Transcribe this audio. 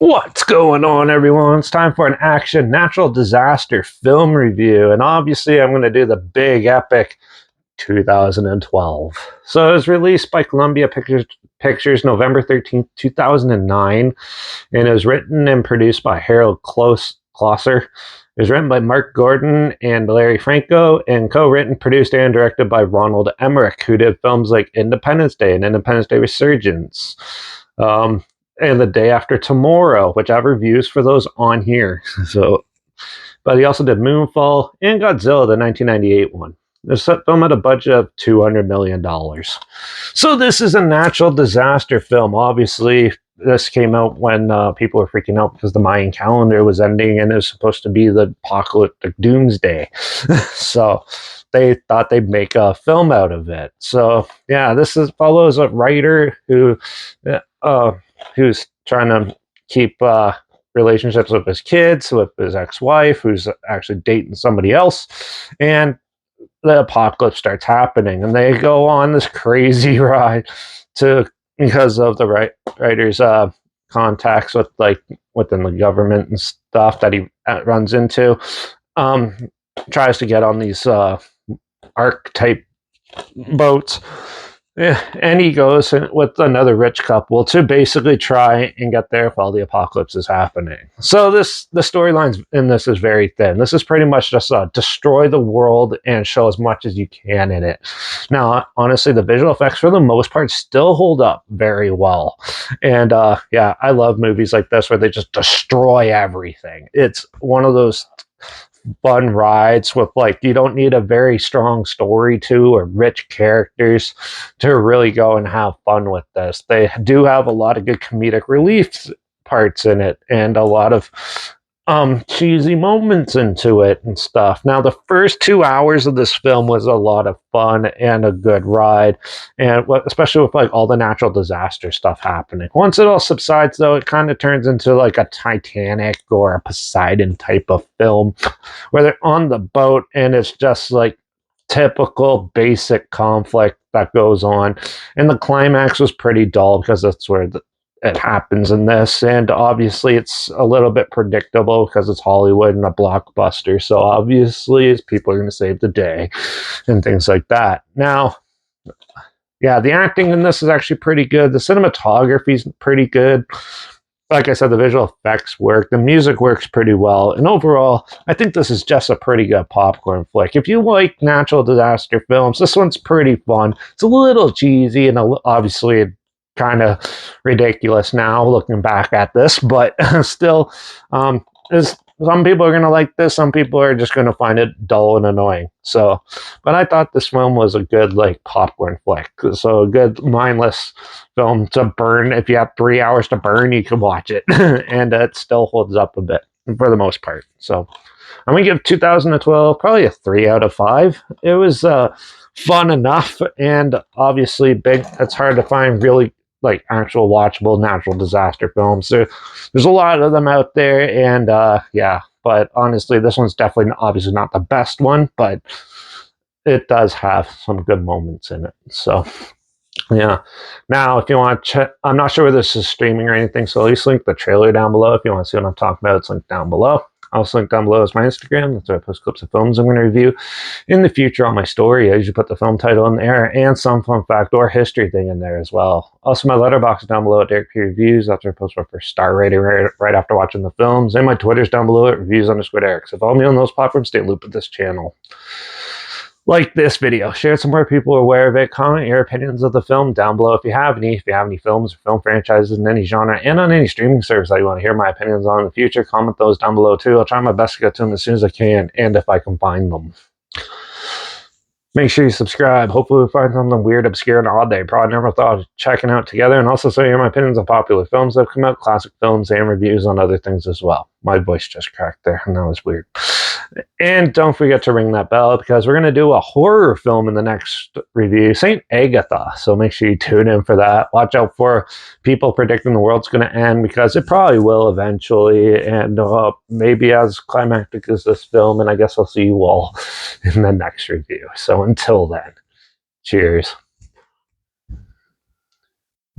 What's going on, everyone? It's time for an action natural disaster film review, and obviously I'm going to do the big epic 2012. So it was released by Columbia Pictures November 13th, 2009, and it was written and produced by Harold Closer. It was written by Mark Gordon and Larry Franco, and co-written, produced, and directed by Ronald Emmerich, who did films like Independence Day and Independence Day Resurgence. And The Day After Tomorrow, which I have reviews for those on here. But he also did Moonfall and Godzilla, the 1998 one. This film had a budget of $200 million. So this is a natural disaster film. Obviously, this came out when people were freaking out because the Mayan calendar was ending and it was supposed to be the apocalyptic doomsday. So they thought they'd make a film out of it. So yeah, follows a writer who's trying to keep relationships with his kids, with his ex-wife, who's actually dating somebody else, and the apocalypse starts happening, and they go on this crazy ride because of the writer's contacts with within the government and stuff that he runs into. Tries to get on these arc type boats. Yeah, and he goes with another rich couple to basically try and get there while the apocalypse is happening. So the storylines in this is very thin. This is pretty much just destroy the world and show as much as you can in it. Now, honestly, the visual effects for the most part still hold up very well. And yeah, I love movies like this where they just destroy everything. It's one of those fun rides with you don't need a very strong story or rich characters to really go and have fun with this. They do have a lot of good comedic relief parts in it and a lot of cheesy moments into it and stuff. Now, the first 2 hours of this film was a lot of fun and a good ride, and especially with all the natural disaster stuff happening. Once it all subsides, though, it kind of turns into a Titanic or a Poseidon type of film where they're on the boat and it's just typical basic conflict that goes on, and the climax was pretty dull because that's where it happens in this, and obviously it's a little bit predictable because it's Hollywood and a blockbuster, so obviously people are going to save the day and things like that. Now, yeah, the acting in this is actually pretty good. The cinematography is pretty good. Like I said, the visual effects work. The music works pretty well. And overall, I think this is just a pretty good popcorn flick. If you like natural disaster films, this one's pretty fun. It's a little cheesy and obviously kind of ridiculous now looking back at this, but still, some people are going to like this. Some people are just going to find it dull and annoying. So, but I thought this film was a good popcorn flick. So a good mindless film to burn. If you have 3 hours to burn, you can watch it, and it still holds up a bit for the most part. So I'm going to give 2012 probably a 3 out of 5. It was fun enough, and obviously big. It's hard to find really actual watchable natural disaster films. There's a lot of them out there, and yeah, but honestly, this one's definitely obviously not the best one, but it does have some good moments in it. So yeah. Now, if you want to check, I'm not sure whether this is streaming or anything, so at least link the trailer down below. If you want to see what I'm talking about, it's linked down below. Also linked down below is my Instagram. That's where I post clips of films I'm going to review in the future on my story. I usually put the film title in there and some fun fact or history thing in there as well. Also, my Letterbox is down below at Derek P Reviews. That's where I post my first star rating right after watching the films. And my Twitter's down below at reviews_Derek. So follow me on those platforms. Stay in loop with this channel. Like this video, share it so more people are aware of it. Comment your opinions of the film down below if you have any. If you have any films or film franchises in any genre and on any streaming service that you want to hear my opinions on in the future, comment those down below too. I'll try my best to get to them as soon as I can and if I can find them. Make sure you subscribe. Hopefully we'll find something weird, obscure, and odd that you probably never thought of checking out together. And also so you hear my opinions on popular films that have come out, classic films, and reviews on other things as well. My voice just cracked there, and that was weird. And don't forget to ring that bell because we're going to do a horror film in the next review, St. Agatha. So make sure you tune in for that. Watch out for people predicting the world's going to end because it probably will eventually. And maybe as climactic as this film. And I guess I'll see you all in the next review. So until then, cheers.